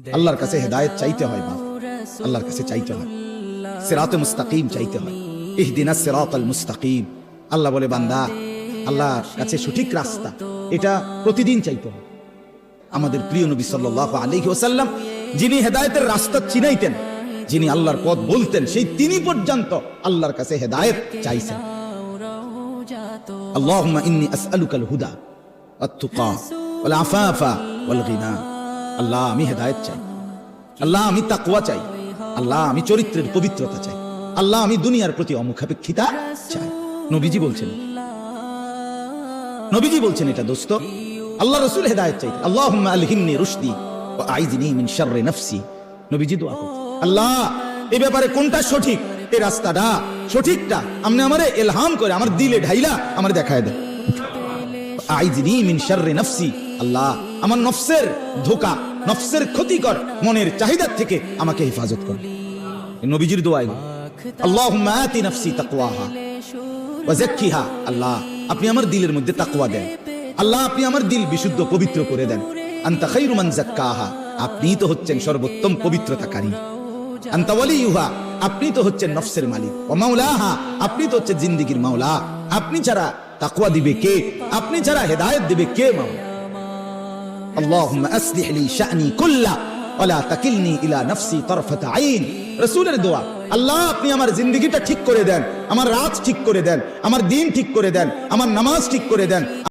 আল্লাহর কাছে হেদায়েত চাইতে হয় বাপ, আল্লাহর কাছে চাইতে হয়, সিরাতে মুস্তাকিম চাইতে হয়। ইহদিনাস সিরাতাল মুস্তাকিম। আল্লাহ বলে বান্দা, আল্লাহর কাছে সঠিক রাস্তা এটা প্রতিদিন চাইতে হয়। আমাদের প্রিয় নবী সাল্লাল্লাহু আলাইহি ওয়াসাল্লাম যিনি হেদায়েতের রাস্তা চিনাইতেন, যিনি আল্লাহর পথ বলতেন, সেই তিনি পর্যন্ত আল্লাহর কাছে হেদায়েত চাইছেন। আল্লাহুম্মা ইন্নী আসআলুকাল হুদা ওয়াত তুকা ওয়াল আফাফা ওয়াল গিনা। আল্লাহ আমি হেদায়েত চাই, আল্লাহ আমি তাকওয়া চাই, আল্লাহ আমি চরিত্রের পবিত্রতা চাই, আল্লাহ আমি দুনিয়ার প্রতি অমুখাপেক্ষিতা চাই। নবীজি বলছেন, নবীজি বলছেন এটা দোস্ত। আল্লাহ রাসূল হেদায়েত চাই। আল্লাহুম্মা আলহিমনি রুশদি ওয়া আইযনি মিন শাররি নাফসি। নবীজি দোয়া করেন, আল্লাহ এই ব্যাপারে কোনটা সঠিক, এই রাস্তাটা সঠিকটা আপনি আমারে ইলহাম করে আমার দিলে ঢাইলা আমার দেখায় দেন। আইযনি মিন শাররি নাফসি। আল্লাহ আমার নফসের ধোঁকা, নফসের ক্ষতিকর মনের চাহিদা থেকে আমাকে হেফাজত করুন। নবীজির দোয়া এগুলো। আল্লাহুম্মা আতি নাফসি তাকওয়াহা ওয়া যাক্কিহা। আল্লাহ আপনি আমার দিলের মধ্যে তাকওয়া দেন, আল্লাহ আপনি আমার দিল বিশুদ্ধ পবিত্র করে দেন। আনতা খায়রু মান যাক্কাহা। আপনিই তো হচ্ছেন সর্বোত্তম পবিত্রতাকারী। আনতা ওয়ালিয়ুহা। আপনি তো হচ্ছেন নফসের মালিক। ওয়া মাওলাহা। আপনি তো হচ্ছেন জিন্দেগীর মাওলা। আপনি ছাড়া তাকওয়া দিবে কে? আপনি ছাড়া হেদায়েত দিবে কে মাওলা? আল্লাহুম্মা আসলিহ লি শা'নি কুল্লা ওয়া লা তাকিলনি ইলা নাফসি তারফাতা আইন। রাসূলের দোয়া, আল্লাহ আপনি আমার জিন্দেগিটা ঠিক করে দেন, আমার রাজ ঠিক করে দেন, আমার দিন ঠিক করে দেন, আমার নামাজ ঠিক করে দেন।